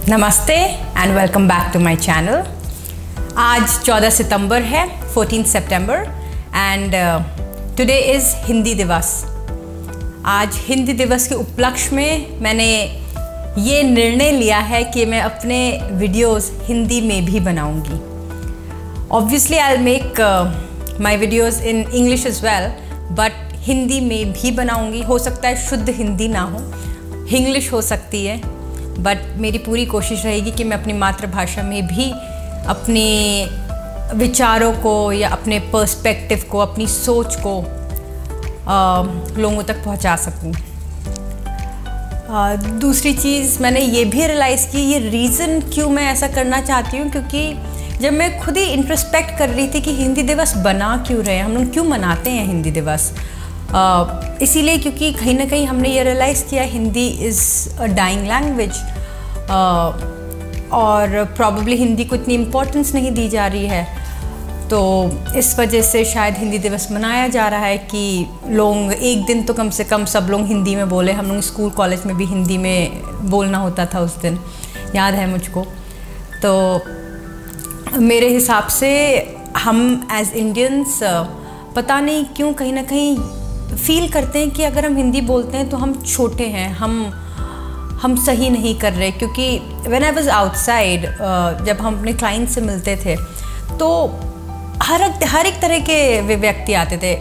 नमस्ते and welcome back to my channel. आज 14 सितंबर है, 14 सितंबर and today is Hindi Diwas. आज हिंदी दिवस के उपलक्ष्य में मैंने ये निर्णय लिया है कि मैं अपने वीडियोस हिंदी में भी बनाऊंगी। Obviously I will make my videos in English as well, but Hindi में भी बनाऊंगी। हो सकता है शुद्ध हिंदी ना हो, इंग्लिश हो सकती है, बट मेरी पूरी कोशिश रहेगी कि मैं अपनी मातृभाषा में भी अपने विचारों को या अपने पर्सपेक्टिव को, अपनी सोच को लोगों तक पहुंचा सकूं। दूसरी चीज़ मैंने ये भी रियलाइज़ की, ये रीज़न क्यों मैं ऐसा करना चाहती हूँ, क्योंकि जब मैं खुद ही इंट्रोस्पेक्ट कर रही थी कि हिंदी दिवस बना क्यों रहे हैं, हम लोग क्यों मनाते हैं हिंदी दिवस, इसीलिए क्योंकि कहीं ना कहीं हमने ये रियलाइज़ किया Hindi is a dying language और प्रॉब्ली हिंदी को इतनी इम्पोर्टेंस नहीं दी जा रही है। तो इस वजह से शायद हिंदी दिवस मनाया जा रहा है कि लोग एक दिन तो कम से कम सब लोग हिंदी में बोले। हम लोग स्कूल कॉलेज में भी हिंदी में बोलना होता था उस दिन, याद है मुझको। तो मेरे हिसाब से हम एज इंडियंस पता नहीं क्यों कहीं ना कहीं फील करते हैं कि अगर हम हिंदी बोलते हैं तो हम छोटे हैं, हम सही नहीं कर रहे। क्योंकि व्हेन आई वाज आउटसाइड, जब हम अपने क्लाइंट से मिलते थे तो हर एक तरह के व्यक्ति आते थे,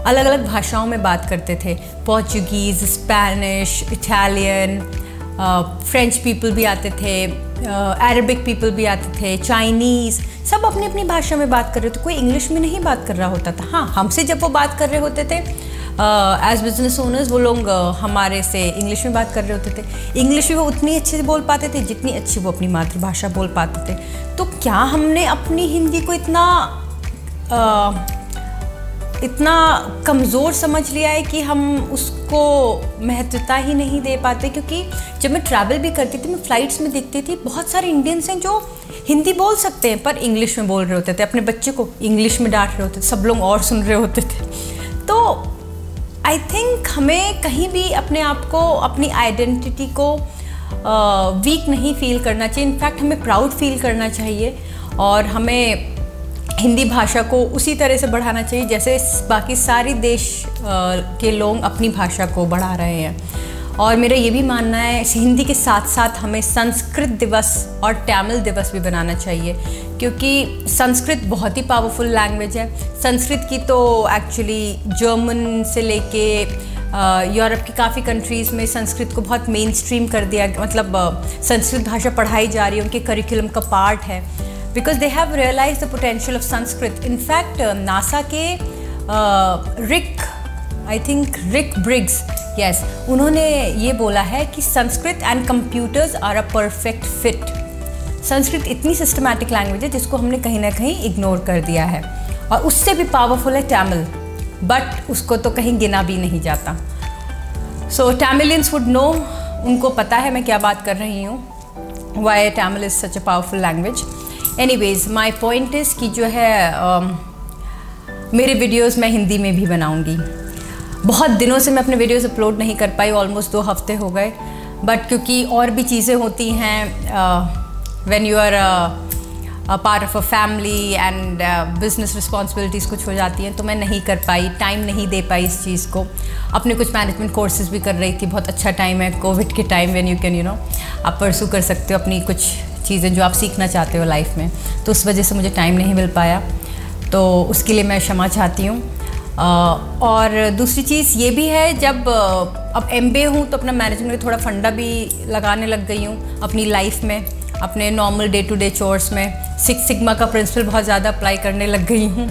अलग अलग भाषाओं में बात करते थे। Portuguese, Spanish, Italian, French people भी आते थे, अरबिक पीपल भी आते थे, चाइनीज़, सब अपनी अपनी भाषा में बात कर रहे थे। कोई इंग्लिश में नहीं बात कर रहा होता था। हाँ, हमसे जब वो बात कर रहे होते थे एज बिजनेस ओनर्स, वो लोग हमारे से इंग्लिश में बात कर रहे होते थे। इंग्लिश भी वो उतनी अच्छी से बोल पाते थे जितनी अच्छी वो अपनी मातृभाषा बोल पाते थे। तो क्या हमने अपनी हिंदी को इतना कमज़ोर समझ लिया है कि हम उसको महत्वता ही नहीं दे पाते? क्योंकि जब मैं ट्रैवल भी करती थी, मैं फ़्लाइट्स में देखती थी बहुत सारे इंडियंस हैं जो हिंदी बोल सकते हैं पर इंग्लिश में बोल रहे होते थे, अपने बच्चे को इंग्लिश में डांट रहे होते थे, सब लोग और सुन रहे होते थे। तो आई थिंक हमें कहीं भी अपने आप को, अपनी आइडेंटिटी को वीक नहीं फील करना चाहिए। इनफैक्ट हमें प्राउड फील करना चाहिए और हमें हिंदी भाषा को उसी तरह से बढ़ाना चाहिए जैसे बाकी सारे देश के लोग अपनी भाषा को बढ़ा रहे हैं। और मेरा ये भी मानना है हिंदी के साथ साथ हमें संस्कृत दिवस और तमिल दिवस भी बनाना चाहिए, क्योंकि संस्कृत बहुत ही पावरफुल लैंग्वेज है। संस्कृत की तो एक्चुअली जर्मन से लेके यूरोप की काफ़ी कंट्रीज़ में संस्कृत को बहुत मेन स्ट्रीम कर दिया, मतलब संस्कृत भाषा पढ़ाई जा रही है, उनके करिकुलम का पार्ट है, because they have realize the potential of Sanskrit. In fact NASA के रिक ब्रिग्स, यस, उन्होंने ये बोला है कि Sanskrit and computers are a perfect fit. Sanskrit इतनी सिस्टमैटिक लैंग्वेज है जिसको हमने कहीं ना कहीं इग्नोर कर दिया है, और उससे भी पावरफुल है तमिल, बट उसको तो कहीं गिना भी नहीं जाता। सो तमिलियंस वुड नो, उनको पता है मैं क्या बात कर रही हूँ, why Tamil is such a powerful language. Anyways, my point is कि जो है मेरे वीडियोज़ मैं हिंदी में भी बनाऊँगी। बहुत दिनों से मैं अपने वीडियोस अपलोड नहीं कर पाई, ऑलमोस्ट 2 हफ्ते हो गए, बट क्योंकि और भी चीज़ें होती हैं when you are a part of a family and business responsibilities कुछ हो जाती हैं, तो मैं नहीं कर पाई, टाइम नहीं दे पाई इस चीज़ को। अपने कुछ मैनेजमेंट कोर्सेज भी कर रही थी, बहुत अच्छा टाइम है कोविड के टाइम व्हेन यू कैन आप परसू कर सकते हो अपनी कुछ चीज़ें जो आप सीखना चाहते हो लाइफ में। तो उस वजह से मुझे टाइम नहीं मिल पाया, तो उसके लिए मैं क्षमा चाहती हूँ। और दूसरी चीज़ ये भी है, जब अब MBA हूँ तो अपना मैनेजमेंट में थोड़ा फंडा भी लगाने लग गई हूँ अपनी लाइफ में, अपने normal day to day chores में। 6 सिग्मा का प्रिंसिपल बहुत ज़्यादा अप्लाई करने लग गई हूँ।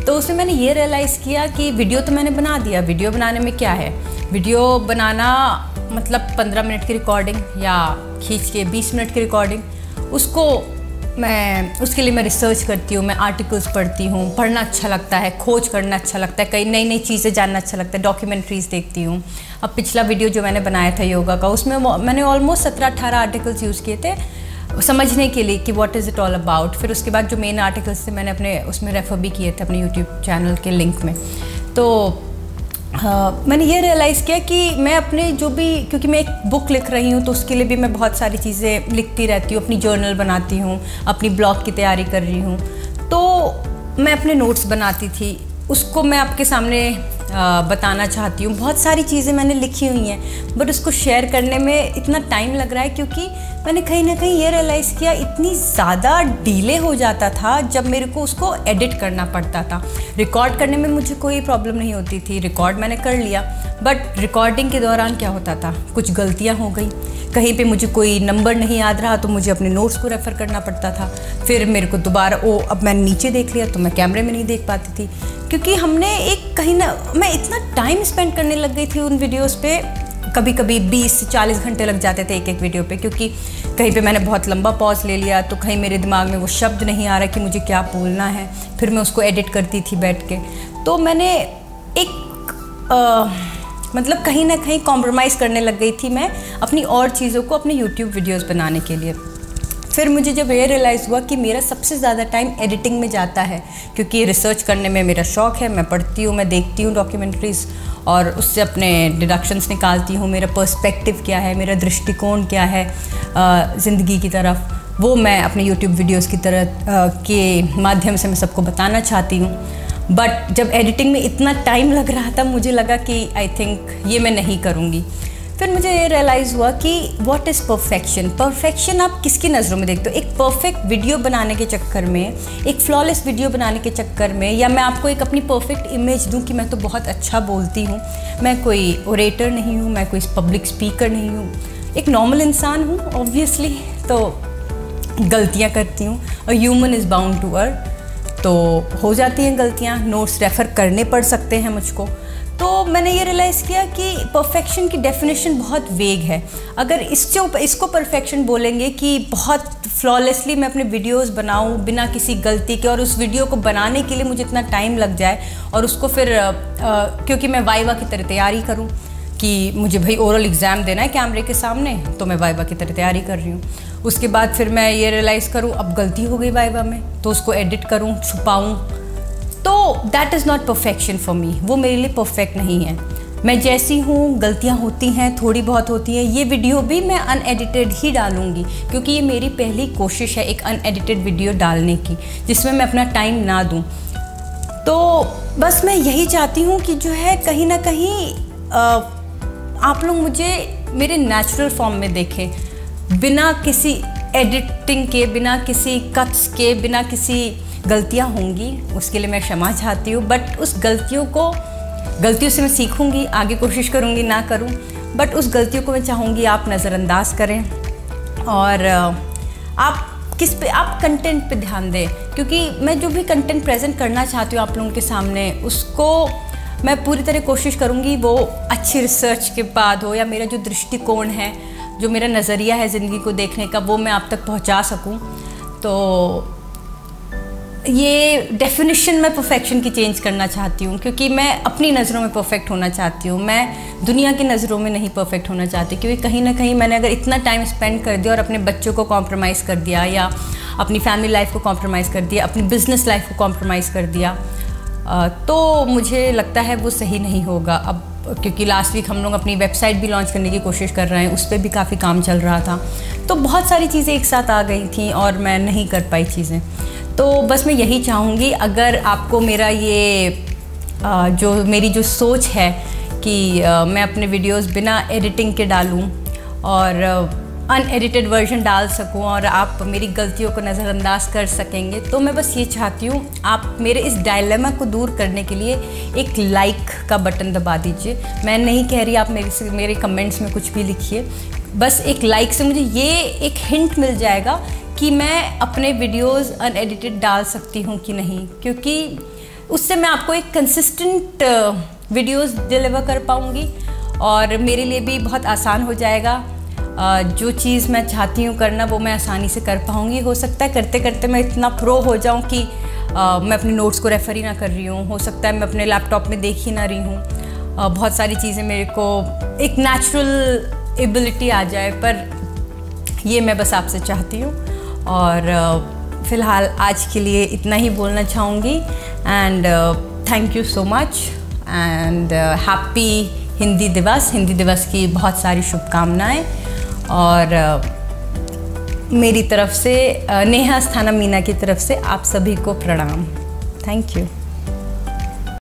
तो उसमें मैंने ये रियलाइज़ किया कि वीडियो तो मैंने बना दिया, वीडियो बनाने में क्या है, वीडियो बनाना मतलब 15 मिनट की रिकॉर्डिंग या खींच के 20 मिनट की रिकॉर्डिंग, उसके लिए मैं रिसर्च करती हूँ, मैं आर्टिकल्स पढ़ती हूँ, पढ़ना अच्छा लगता है, खोज करना अच्छा लगता है, कई नई नई चीज़ें जानना अच्छा लगता है, डॉक्यूमेंट्रीज़ देखती हूँ। अब पिछला वीडियो जो मैंने बनाया था योगा का, उसमें मैंने ऑलमोस्ट 17-18 आर्टिकल्स यूज़ किए थे समझने के लिए कि what is it all about. फिर उसके बाद जो मेन आर्टिकल्स थे मैंने अपने उसमें रेफ़र भी किए थे अपने यूट्यूब चैनल के लिंक में। तो मैंने ये रियलाइज़ किया कि मैं अपने जो भी, क्योंकि मैं एक बुक लिख रही हूँ तो उसके लिए भी मैं बहुत सारी चीज़ें लिखती रहती हूँ, अपनी जर्नल बनाती हूँ, अपनी ब्लॉग की तैयारी कर रही हूँ, तो मैं अपने नोट्स बनाती थी, उसको मैं आपके सामने बताना चाहती हूँ। बहुत सारी चीज़ें मैंने लिखी हुई हैं, बट उसको शेयर करने में इतना टाइम लग रहा है क्योंकि मैंने कहीं ना कहीं ये रियलाइज़ किया इतनी ज़्यादा डिले हो जाता था जब मेरे को उसको एडिट करना पड़ता था। रिकॉर्ड करने में मुझे कोई प्रॉब्लम नहीं होती थी, रिकॉर्ड मैंने कर लिया, बट रिकॉर्डिंग के दौरान क्या होता था, कुछ गलतियाँ हो गई, कहीं पे मुझे कोई नंबर नहीं याद रहा तो मुझे अपने नोट्स को रेफ़र करना पड़ता था, फिर मेरे को दोबारा अब मैंने नीचे देख लिया तो मैं कैमरे में नहीं देख पाती थी, क्योंकि हमने एक कहीं ना मैं इतना टाइम स्पेंड करने लग गई थी उन वीडियोस पे। कभी कभी 20 से 40 घंटे लग जाते थे एक एक वीडियो पे, क्योंकि कहीं पे मैंने बहुत लंबा पॉज ले लिया तो कहीं मेरे दिमाग में वो शब्द नहीं आ रहा कि मुझे क्या बोलना है, फिर मैं उसको एडिट करती थी बैठ के। तो मैंने एक मतलब कहीं ना कहीं कॉम्प्रोमाइज़ करने लग गई थी मैं अपनी और चीज़ों को अपने यूट्यूब वीडियोज़ बनाने के लिए। फिर मुझे जब ये रियलाइज़ हुआ कि मेरा सबसे ज़्यादा टाइम एडिटिंग में जाता है, क्योंकि रिसर्च करने में मेरा शौक़ है, मैं पढ़ती हूँ, मैं देखती हूँ डॉक्यूमेंट्रीज़ और उससे अपने डिडक्शंस निकालती हूँ, मेरा पर्सपेक्टिव क्या है, मेरा दृष्टिकोण क्या है ज़िंदगी की तरफ, वो मैं अपने यूट्यूब वीडियोज़ की तरह के माध्यम से मैं सबको बताना चाहती हूँ। बट जब एडिटिंग में इतना टाइम लग रहा था मुझे लगा कि आई थिंक ये मैं नहीं करूँगी। फिर मुझे ये रियलाइज़ हुआ कि व्हाट इज़ परफेक्शन। परफेक्शन आप किसकी नज़रों में देखते हो? एक परफेक्ट वीडियो बनाने के चक्कर में, एक फ्लॉलेस वीडियो बनाने के चक्कर में, या मैं आपको एक अपनी परफेक्ट इमेज दूं कि मैं तो बहुत अच्छा बोलती हूँ, मैं कोई ओरेटर नहीं हूँ, मैं कोई पब्लिक स्पीकर नहीं हूँ, एक नॉर्मल इंसान हूँ ऑब्वियसली, तो गलतियाँ करती हूँ। A human is bound to earn, तो हो जाती हैं गलतियाँ, नोट्स रेफ़र करने पड़ सकते हैं मुझको। तो मैंने ये रियलाइज़ किया कि परफेक्शन की डेफिनेशन बहुत वेग है। अगर इसको परफेक्शन बोलेंगे कि बहुत फ्लॉलेसली मैं अपने वीडियोस बनाऊं बिना किसी गलती के, और उस वीडियो को बनाने के लिए मुझे इतना टाइम लग जाए, और उसको फिर क्योंकि मैं वाइवा की तरह तैयारी करूं कि मुझे भाई ओरल एग्ज़ाम देना है कैमरे के सामने, तो मैं वाइवा की तरह तैयारी कर रही हूँ। उसके बाद फिर मैं ये रियलाइज़ करूँ अब गलती हो गई वाइवा में, तो उसको एडिट करूँ, छुपाऊँ, तो that is not perfection for me. वो मेरे लिए परफेक्ट नहीं है। मैं जैसी हूँ, गलतियाँ होती हैं, थोड़ी बहुत होती हैं। ये वीडियो भी मैं अनएडिटेड ही डालूँगी, क्योंकि ये मेरी पहली कोशिश है एक अनएडिटेड वीडियो डालने की, जिसमें मैं अपना टाइम ना दूँ। तो बस मैं यही चाहती हूँ कि जो है कहीं ना कहीं आप लोग मुझे मेरे नेचुरल फॉर्म में देखें, बिना किसी एडिटिंग के, बिना किसी कट्स के, बिना किसी गलतियाँ होंगी उसके लिए मैं क्षमा चाहती हूँ, बट उस गलतियों से मैं सीखूँगी, आगे कोशिश करूँगी ना करूँ, बट उस गलतियों को मैं चाहूँगी आप नज़रअंदाज करें, और आप कंटेंट पे ध्यान दें, क्योंकि मैं जो भी कंटेंट प्रेजेंट करना चाहती हूँ आप लोगों के सामने, उसको मैं पूरी तरह कोशिश करूँगी वो अच्छी रिसर्च के बाद हो, या मेरा जो दृष्टिकोण है, जो मेरा नज़रिया है ज़िंदगी को देखने का, वो मैं आप तक पहुँचा सकूँ। तो ये डेफिनेशन मैं परफेक्शन की चेंज करना चाहती हूँ, क्योंकि मैं अपनी नज़रों में परफेक्ट होना चाहती हूँ, मैं दुनिया की नज़रों में नहीं परफेक्ट होना चाहती, क्योंकि कहीं ना कहीं मैंने अगर इतना टाइम स्पेंड कर दिया और अपने बच्चों को कॉम्प्रोमाइज़ कर दिया, या अपनी फैमिली लाइफ को कॉम्प्रोमाइज़ कर दिया, अपनी बिज़नेस लाइफ को कॉम्प्रोमाइज़ कर दिया, तो मुझे लगता है वो सही नहीं होगा। अब क्योंकि लास्ट वीक हम लोग अपनी वेबसाइट भी लॉन्च करने की कोशिश कर रहे हैं, उस पर भी काफ़ी काम चल रहा था, तो बहुत सारी चीज़ें एक साथ आ गई थी और मैं नहीं कर पाई चीज़ें। तो बस मैं यही चाहूँगी, अगर आपको मेरा ये मेरी जो सोच है कि मैं अपने वीडियोस बिना एडिटिंग के डालूँ और अनएडिटेड वर्जन डाल सकूँ और आप मेरी गलतियों को नज़रअंदाज कर सकेंगे, तो मैं बस ये चाहती हूँ आप मेरे इस डायलेमा को दूर करने के लिए एक लाइक का बटन दबा दीजिए। मैं नहीं कह रही आप मेरे कमेंट्स में कुछ भी लिखिए, बस एक लाइक से मुझे ये एक हिंट मिल जाएगा कि मैं अपने वीडियोस अनएडिटेड डाल सकती हूँ कि नहीं, क्योंकि उससे मैं आपको एक कंसिस्टेंट वीडियोस डिलीवर कर पाऊँगी और मेरे लिए भी बहुत आसान हो जाएगा। जो चीज़ मैं चाहती हूँ करना वो मैं आसानी से कर पाऊँगी। हो सकता है करते करते मैं इतना प्रो हो जाऊँ कि मैं अपने नोट्स को रेफ़र ही ना कर रही हूँ, हो सकता है मैं अपने लैपटॉप में देख ही ना रही हूँ, बहुत सारी चीज़ें मेरे को एक नेचुरल एबिलिटी आ जाए, पर ये मैं बस आपसे चाहती हूँ। और फ़िलहाल आज के लिए इतना ही बोलना चाहूँगी, and thank you so much, and happy Hindi दिवस की बहुत सारी शुभकामनाएं। और मेरी तरफ से, नेहा अस्थाना मीना की तरफ से आप सभी को प्रणाम। Thank you.